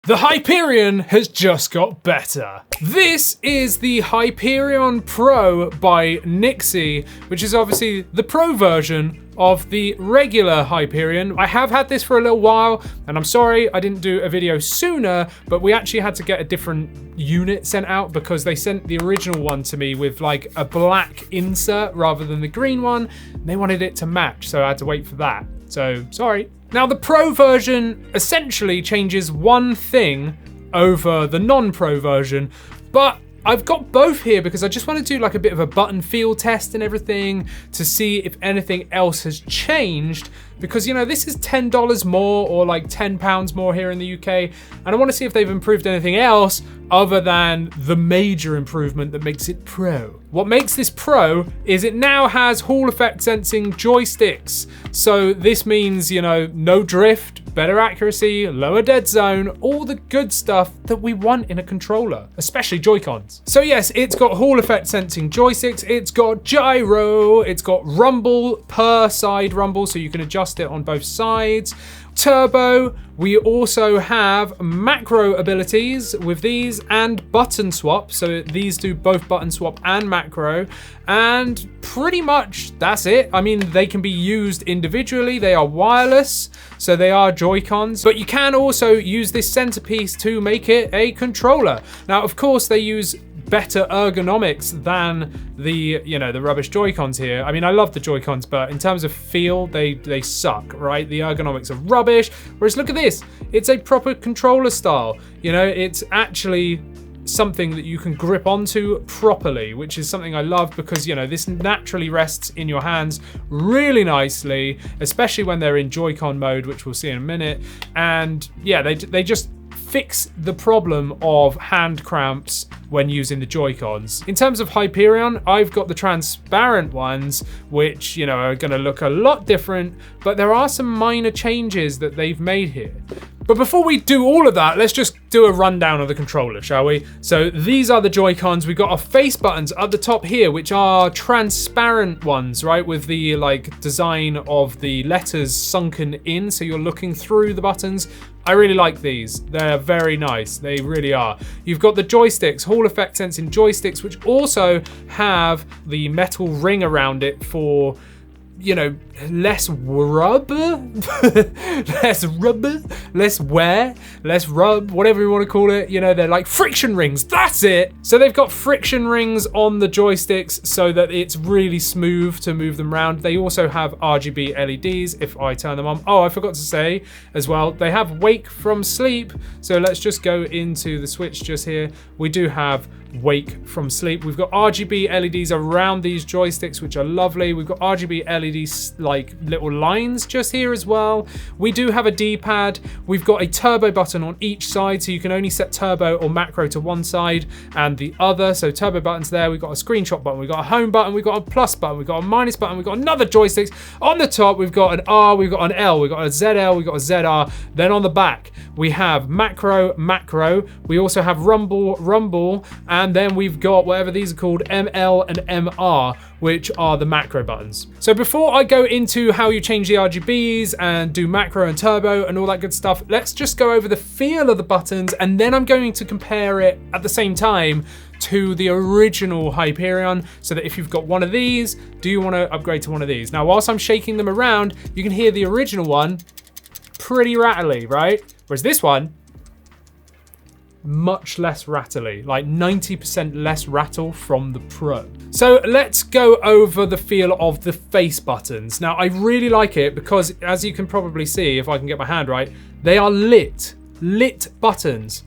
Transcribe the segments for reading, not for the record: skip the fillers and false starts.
The Hyperion has just got better. This is the Hyperion Pro by NYXI, which is obviously the Pro version of the regular Hyperion. I have had this for a little while, and I'm sorry I didn't do a video sooner, but we actually had to get a different unit sent out because they sent the original one to me with like a black insert rather than the green one. They wanted it to match, so I had to wait for that. So, sorry. Now, the Pro version essentially changes one thing over the non-Pro version, but I've got both here because I just want to do like a bit of a button feel test and everything to see if anything else has changed, because, you know, this is $10 more or like £10 more here in the UK, and I want to see if they've improved anything else other than the major improvement that makes it Pro. What makes this Pro is it now has Hall effect sensing joysticks. So this means, you know, no drift, better accuracy, lower dead zone, all the good stuff that we want in a controller, especially Joy-Cons. So yes, it's got Hall effect sensing joysticks, it's got gyro, it's got rumble per side rumble, so you can adjust it on both sides. Turbo, we also have macro abilities with these and button swap. So these do both button swap and macro, and pretty much that's it. I mean, they can be used individually. They are wireless, so they are Joy-Cons, but you can also use this centerpiece to make it a controller. Now, of course, they use better ergonomics than the, you know, the rubbish Joy-Cons here. I mean, I love the Joy-Cons, but in terms of feel, they suck, right? The ergonomics are rubbish. Whereas look at this, it's a proper controller style. You know, it's actually something that you can grip onto properly, which is something I love because, you know, this naturally rests in your hands really nicely, especially when they're in Joy-Con mode, which we'll see in a minute. And yeah, they just fix the problem of hand cramps when using the Joy-Cons. In terms of Hyperion, I've got the transparent ones, which, you know, are gonna look a lot different, but there are some minor changes that they've made here. But before we do all of that, let's just do a rundown of the controller, shall we? So these are the Joy-Cons. We've got our face buttons at the top here, which are transparent ones, right? With the like design of the letters sunken in, so you're looking through the buttons. I really like these. They're very nice. They really are. You've got the joysticks, Hall effect sensing joysticks, which also have the metal ring around it for, you know, less rub, less rubber, less wear, less rub, whatever you want to call it. You know, they're like friction rings. That's it. So they've got friction rings on the joysticks so that it's really smooth to move them around. They also have RGB LEDs if I turn them on. Oh, I forgot to say as well, they have wake from sleep. So let's just go into the switch just here. We do have wake from sleep. We've got RGB LEDs around these joysticks, which are lovely. We've got RGB LEDs like little lines just here as well. We do have a D-pad. We've got a turbo button on each side, so you can only set turbo or macro to one side and the other. So turbo buttons there. We've got a screenshot button. We've got a home button. We've got a plus button. We've got a minus button. We've got another joysticks. On the top, we've got an R. We've got an L. We've got a ZL. We've got a ZR. Then on the back, we have macro. We also have rumble, and then we've got whatever these are called, ML and MR, which are the macro buttons. So before I go into how you change the RGBs and do macro and turbo and all that good stuff, let's just go over the feel of the buttons, and then I'm going to compare it at the same time to the original Hyperion, so that if you've got one of these, do you want to upgrade to one of these? Now, whilst I'm shaking them around, you can hear the original one pretty rattly, right? Whereas this one, much less rattly, like 90% less rattle from the Pro. So let's go over the feel of the face buttons. Now, I really like it because, as you can probably see, if I can get my hand right, they are lit buttons.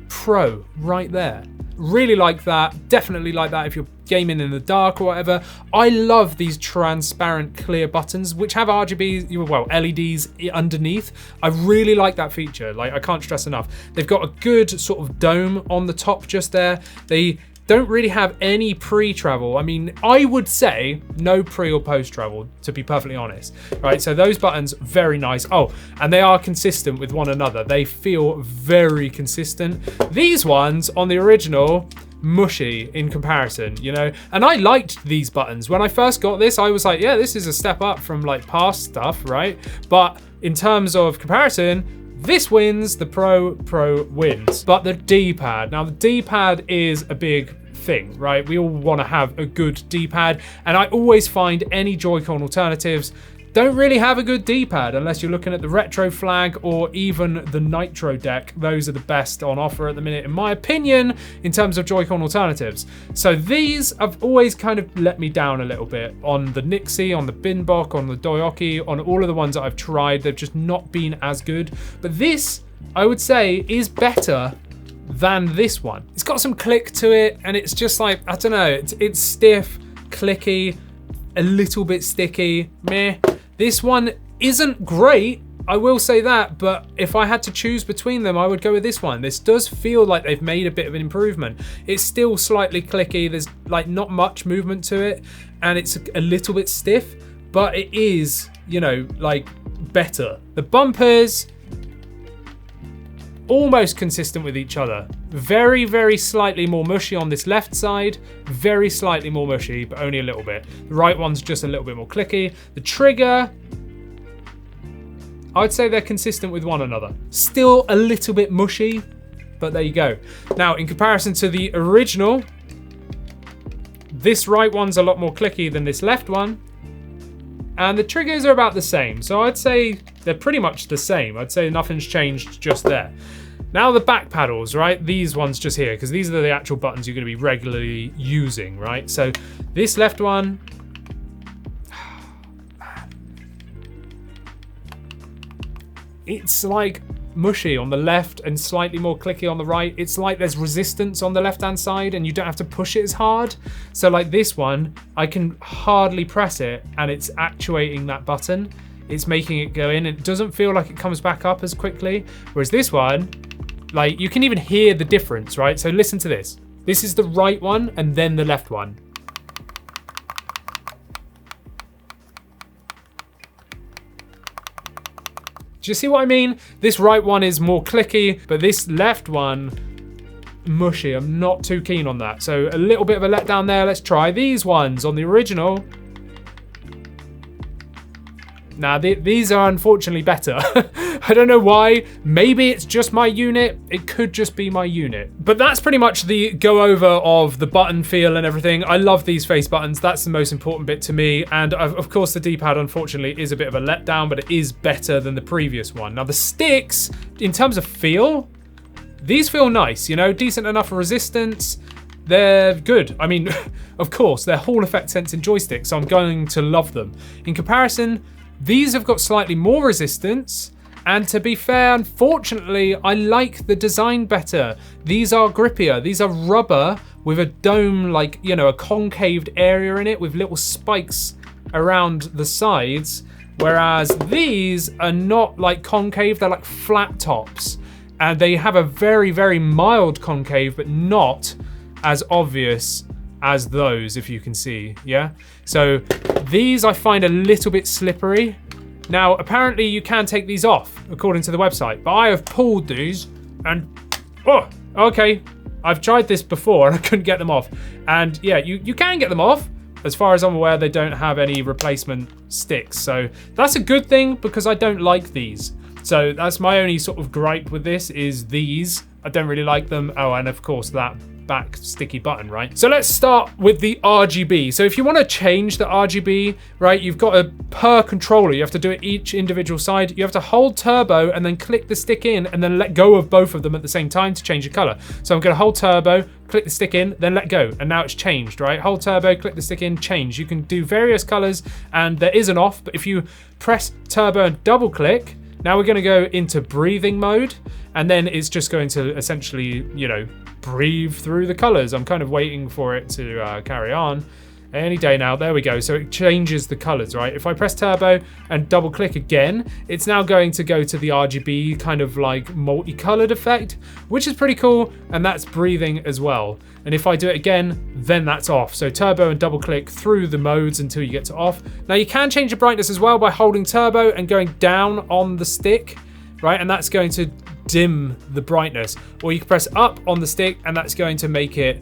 Pro, right there. Really like that. Definitely like that if you're gaming in the dark or whatever. I love these transparent clear buttons which have RGBs, well, LEDs underneath. I really like that feature. Like, I can't stress enough. They've got a good sort of dome on the top just there. They don't really have any pre-travel. I mean, I would say no pre or post travel, to be perfectly honest. Right, so those buttons, very nice. Oh, and they are consistent with one another. They feel very consistent. These ones on the original, mushy in comparison, you know? And I liked these buttons. When I first got this, I was like, yeah, this is a step up from like past stuff, right? But in terms of comparison, this wins, the Pro wins. But the D-pad, now the D-pad is a big thing, right? We all want to have a good D-pad, and I always find any Joy-Con alternatives don't really have a good D-pad unless you're looking at the Retro Flag or even the Nitro deck. Those are the best on offer at the minute, in my opinion, in terms of Joy-Con alternatives. So these have always kind of let me down a little bit on the NYXI, on the Binbok, on the Doyoki, on all of the ones that I've tried. They've just not been as good. But this, I would say, is better than this one. It's got some click to it, and it's just like, I don't know, it's stiff, clicky, a little bit sticky, meh. This one isn't great, I will say that, but if I had to choose between them, I would go with this one. This does feel like they've made a bit of an improvement. It's still slightly clicky, there's like not much movement to it, and it's a little bit stiff, but it is, you know, like better. The bumpers, almost consistent with each other. Very, very slightly more mushy on this left side, very slightly more mushy, but only a little bit. The right one's just a little bit more clicky. The trigger, I'd say they're consistent with one another. Still a little bit mushy, but there you go. Now, in comparison to the original, this right one's a lot more clicky than this left one. And the triggers are about the same. So I'd say they're pretty much the same. I'd say nothing's changed just there. Now the back paddles, right? These ones just here, because these are the actual buttons you're going to be regularly using, right? So this left one, it's like mushy on the left and slightly more clicky on the right. It's like there's resistance on the left-hand side and you don't have to push it as hard. So like this one, I can hardly press it and it's actuating that button. It's making it go in. It doesn't feel like it comes back up as quickly. Whereas this one, like you can even hear the difference, right? So listen to this. This is the right one and then the left one. Do you see what I mean? This right one is more clicky, but this left one, mushy. I'm not too keen on that. So a little bit of a letdown there. Let's try these ones on the original. Now, these are unfortunately better. I don't know why. Maybe it's just my unit. It could just be my unit. But that's pretty much the go over of the button feel and everything. I love these face buttons. That's the most important bit to me. And of course, the D-pad, unfortunately, is a bit of a letdown, but it is better than the previous one. Now, the sticks, in terms of feel, these feel nice, you know, decent enough resistance. They're good. I mean, of course, they're Hall effect sensing joysticks, so I'm going to love them. In comparison, these have got slightly more resistance, and to be fair, unfortunately, I like the design better. These are grippier. These are rubber with a dome, like, you know, a concaved area in it with little spikes around the sides, whereas these are not like concave, they're like flat tops. And they have a very, very mild concave, but not as obvious as those, if you can see, yeah? So these I find a little bit slippery. Now, apparently you can take these off, according to the website, but I have pulled these and, oh, okay. I've tried this before and I couldn't get them off. And yeah, you can get them off. As far as I'm aware, they don't have any replacement sticks. So that's a good thing because I don't like these. So that's my only sort of gripe with this is these. I don't really like them. Oh, and of course that back sticky button, right? So let's start with the RGB. So if you want to change the RGB, right, you've got a per controller. You have to do it each individual side. You have to hold turbo and then click the stick in and then let go of both of them at the same time to change the color. So I'm going to hold turbo, click the stick in, then let go. And now it's changed, right? Hold turbo, click the stick in, change. You can do various colors and there is an off, but if you press turbo and double click, now we're going to go into breathing mode, and then it's just going to essentially, you know, breathe through the colors. I'm kind of waiting for it to carry on. Any day now, there we go. So it changes the colors, right? If I press turbo and double click again, it's now going to go to the RGB kind of like multicolored effect, which is pretty cool. And that's breathing as well. And if I do it again, then that's off. So turbo and double click through the modes until you get to off. Now you can change the brightness as well by holding turbo and going down on the stick, right? And that's going to dim the brightness. Or you can press up on the stick and that's going to make it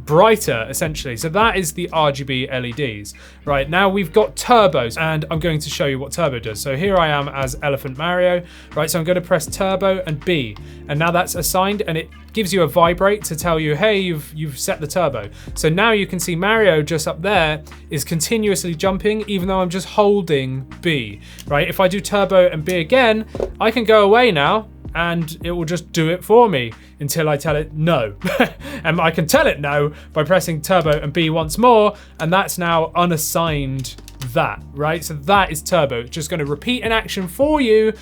brighter, essentially. So that is the RGB LEDs. Right, now we've got turbos, and I'm going to show you what turbo does. So here I am as Elephant Mario. Right, so I'm going to press turbo and B, and now that's assigned, and it gives you a vibrate to tell you, hey, you've set the turbo. So now you can see Mario just up there is continuously jumping, even though I'm just holding B, right? If I do turbo and B again, I can go away now, and it will just do it for me until I tell it no. And I can tell it no by pressing turbo and B once more, and that's now unassigned that, right? So that is turbo. It's just going to repeat an action for you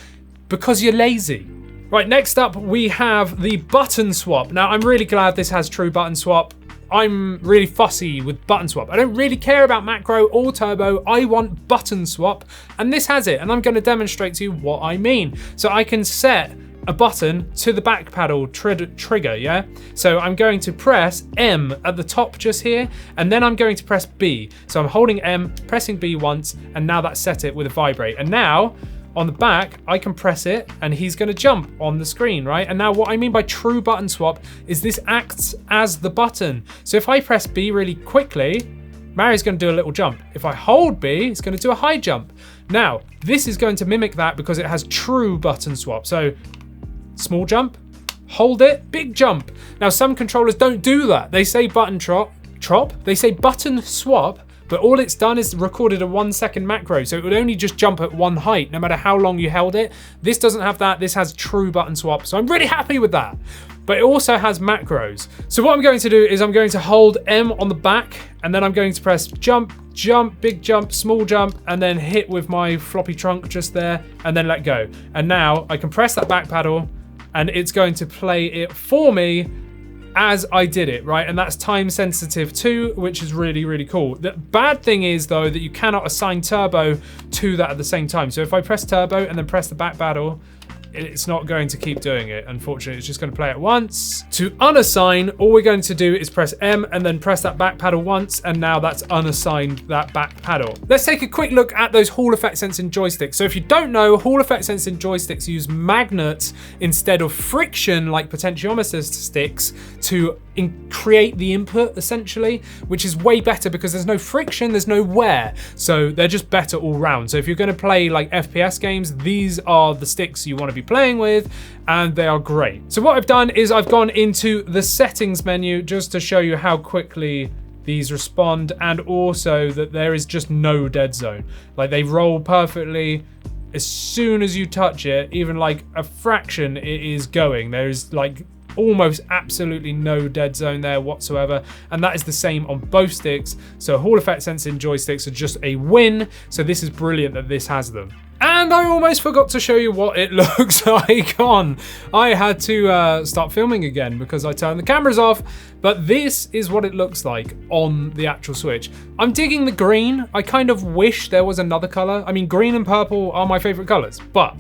because you're lazy. Right, next up we have the button swap. Now I'm really glad this has true button swap. I'm really fussy with button swap. I don't really care about macro or turbo. I want button swap, and this has it, and I'm going to demonstrate to you what I mean. So I can set a button to the back paddle trigger, yeah? So I'm going to press M at the top just here, and then I'm going to press B. So I'm holding M, pressing B once, and now that's set it with a vibrate. And now, on the back, I can press it, and he's gonna jump on the screen, right? And now what I mean by true button swap is this acts as the button. So if I press B really quickly, Mario's gonna do a little jump. If I hold B, it's gonna do a high jump. Now, this is going to mimic that because it has true button swap. So, small jump, hold it, big jump. Now, some controllers don't do that. They say button they say button swap, but all it's done is recorded a 1 second macro, so it would only just jump at one height, no matter how long you held it. This doesn't have that, this has true button swap, so I'm really happy with that. But it also has macros. So what I'm going to do is I'm going to hold M on the back, and then I'm going to press jump, jump, big jump, small jump, and then hit with my floppy trunk just there, and then let go. And now I can press that back paddle, and it's going to play it for me as I did it, right? And that's time sensitive too, which is really, really cool. The bad thing is though that you cannot assign turbo to that at the same time. So if I press turbo and then press the back paddle, it's not going to keep doing it. Unfortunately, it's just going to play it once. To unassign, all we're going to do is press M and then press that back paddle once, and now that's unassigned that back paddle. Let's take a quick look at those Hall effect sensing joysticks. So if you don't know, Hall effect sensing joysticks use magnets instead of friction like potentiometer sticks to create the input essentially, which is way better because there's no friction, there's no wear. So they're just better all round. So if you're going to play like FPS games, these are the sticks you want to be playing with, and they are great. So what I've done is I've gone into the settings menu just to show you how quickly these respond, and also that there is just no dead zone. Like they roll perfectly. As soon as you touch it, even like a fraction, it is going. There is like almost absolutely no dead zone there whatsoever, and that is the same on both sticks. So Hall effect sensing joysticks are just a win. So this is brilliant that this has them. And I almost forgot to show you what it looks like on. I had to start filming again because I turned the cameras off, but this is what it looks like on the actual Switch. I'm digging the green. I kind of wish there was another color. I mean, green and purple are my favorite colors, but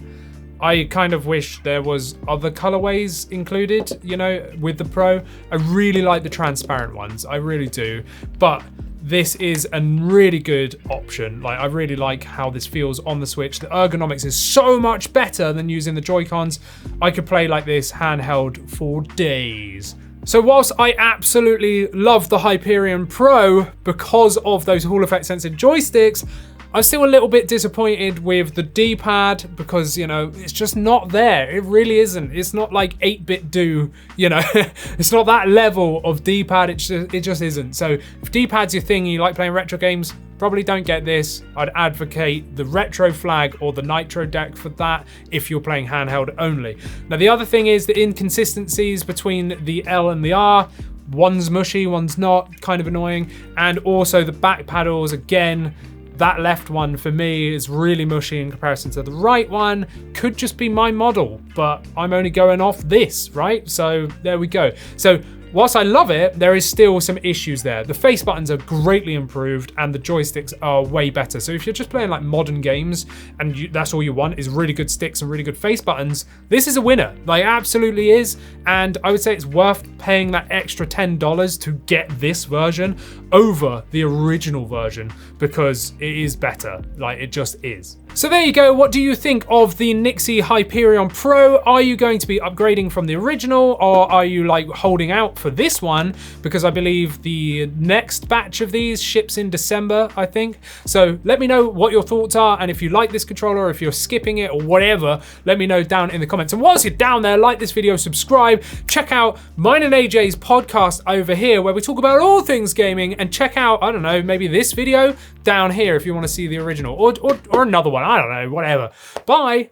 I kind of wish there was other colorways included, you know, with the Pro. I really like the transparent ones, I really do, but this is a really good option. Like, I really like how this feels on the Switch. The ergonomics is so much better than using the Joy-Cons. I could play like this handheld for days. So whilst I absolutely love the Hyperion Pro because of those Hall effect sensing joysticks, I'm still a little bit disappointed with the D-pad because, you know, it's just not there. It really isn't. It's not like 8-bit do, you know. It's not that level of D-pad. It just isn't. So if D-pad's your thing and you like playing retro games, probably don't get this. I'd advocate the retro flag or the nitro deck for that if you're playing handheld only. Now, the other thing is the inconsistencies between the L and the R. One's mushy, one's not, kind of annoying. And also the back paddles, again, that left one for me is really mushy in comparison to the right one. Could just be my model, but I'm only going off this, right? So there we go. So whilst I love it, there is still some issues there. The face buttons are greatly improved and the joysticks are way better. So if you're just playing like modern games and that's all you want is really good sticks and really good face buttons, this is a winner. Like, absolutely is. And I would say it's worth paying that extra $10 to get this version over the original version because it is better. Like, it just is. So there you go. What do you think of the NYXI Hyperion Pro? Are you going to be upgrading from the original, or are you like holding out for this one? Because I believe the next batch of these ships in December, I think. So let me know what your thoughts are, and if you like this controller, or if you're skipping it or whatever, let me know down in the comments. And whilst you're down there, like this video, subscribe, check out mine and AJ's podcast over here where we talk about all things gaming, and check out, I don't know, maybe this video down here if you want to see the original, or another one, I don't know, whatever. Bye.